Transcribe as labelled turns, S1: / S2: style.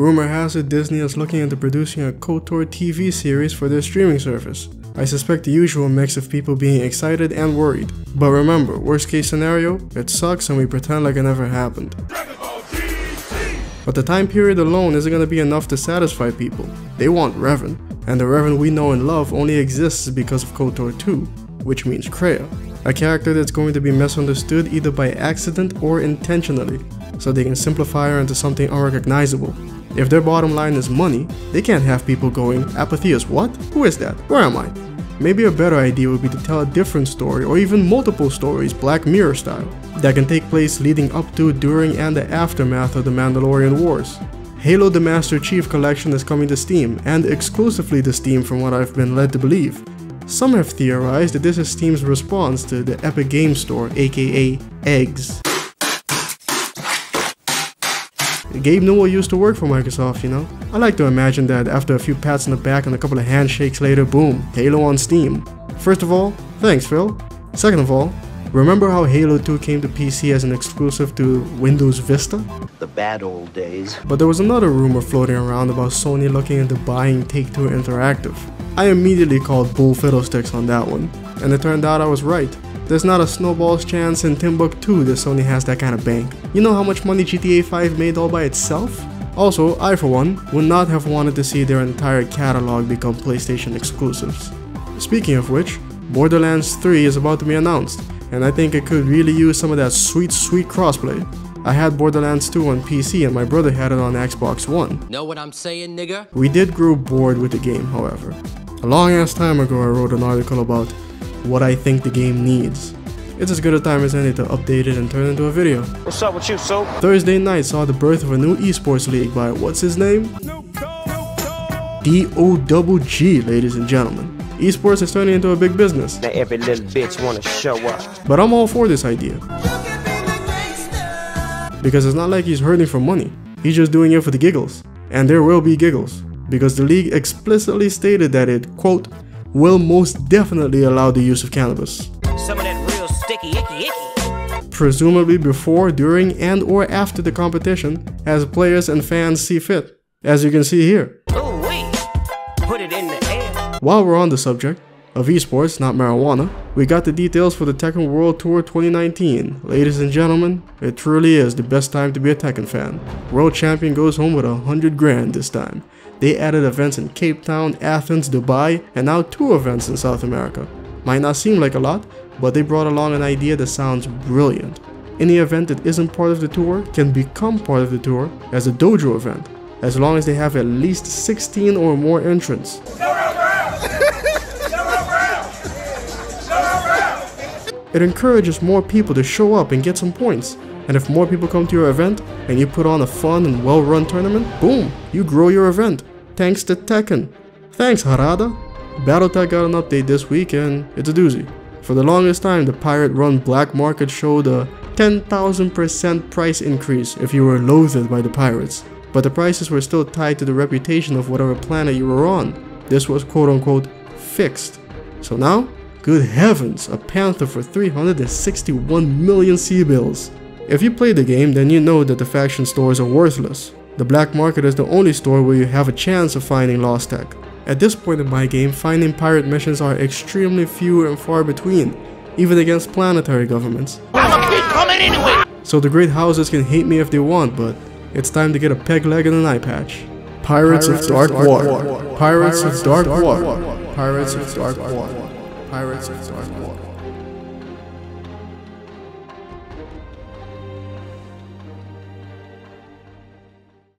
S1: Rumor has it Disney is looking into producing a KOTOR TV series for their streaming service. I suspect the usual mix of people being excited and worried. But remember, worst case scenario, it sucks and we pretend like it never happened. But the time period alone isn't going to be enough to satisfy people. They want Revan, and the Revan we know and love only exists because of KOTOR 2, which means Kreia. A character that's going to be misunderstood either by accident or intentionally, so they can simplify her into something unrecognizable. If their bottom line is money, they can't have people going, Apatheus what? Who is that? Where am I? Maybe a better idea would be to tell a different story or even multiple stories, Black Mirror style, that can take place leading up to, during, and the aftermath of the Mandalorian Wars. Halo the Master Chief Collection is coming to Steam, and exclusively to Steam from what I've been led to believe. Some have theorized that this is Steam's response to the Epic Games Store, aka EGGS. Gabe Newell used to work for Microsoft, you know? I like to imagine that after a few pats on the back and a couple of handshakes later, boom, Halo on Steam. First of all, thanks Phil. Second of all, remember how Halo 2 came to PC as an exclusive to Windows Vista?
S2: The bad old days.
S1: But there was another rumor floating around about Sony looking into buying Take-Two Interactive. I immediately called bull fiddlesticks on that one, and it turned out I was right. There's not a snowball's chance in Timbuktu that Sony has that kind of bank. You know how much money GTA 5 made all by itself? Also, I for one, would not have wanted to see their entire catalog become PlayStation exclusives. Speaking of which, Borderlands 3 is about to be announced, and I think it could really use some of that sweet crossplay. I had Borderlands 2 on PC and my brother had it on Xbox One.
S3: Know what I'm saying, nigga?
S1: We did grow bored with the game, however. A long ass time ago I wrote an article about what I think the game needs. It's as good a time as any to update it and turn it into a video.
S4: What's up with you, so?
S1: Thursday night saw the birth of a new eSports league by, what's his name? DOGG, ladies and gentlemen. Esports is turning into a big business.
S4: Now every little bitch wanna show up.
S1: But I'm all for this idea. Because it's not like he's hurting for money. He's just doing it for the giggles. And there will be giggles. Because the league explicitly stated that it, quote, will most definitely allow the use of cannabis.
S3: Some of that real sticky icky.
S1: Presumably before, during, and or after the competition, as players and fans see fit, as you can see here.
S3: Ooh wee, put it in the air.
S1: While we're on the subject of esports, not marijuana, we got the details for the Tekken World Tour 2019. Ladies and gentlemen, it truly is the best time to be a Tekken fan. World champion goes home with 100 grand this time. They added events in Cape Town, Athens, Dubai, and now 2 events in South America. Might not seem like a lot, but they brought along an idea that sounds brilliant. Any event that isn't part of the tour can become part of the tour as a dojo event, as long as they have at least 16 or more entrants. It encourages more people to show up and get some points. And if more people come to your event, and you put on a fun and well-run tournament, boom, you grow your event. Thanks to Tekken. Thanks, Harada. Battletech got an update this week and it's a doozy. For the longest time, the pirate-run black market showed a 10,000% price increase if you were loathed by the pirates. But the prices were still tied to the reputation of whatever planet you were on. This was quote-unquote fixed. So now, good heavens, a panther for 361 million C-bills. If you play the game, then you know that the faction stores are worthless. The black market is the only store where you have a chance of finding lost tech. At this point in my game, finding pirate missions are extremely few and far between, even against planetary governments.
S3: I'ma keep coming anyway.
S1: So the great houses can hate me if they want, but it's time to get a peg leg and an eye patch. Pirates of Dark Water. Pirates of Dark Water. Pirates of Dark Water. Pirates of Dark Water.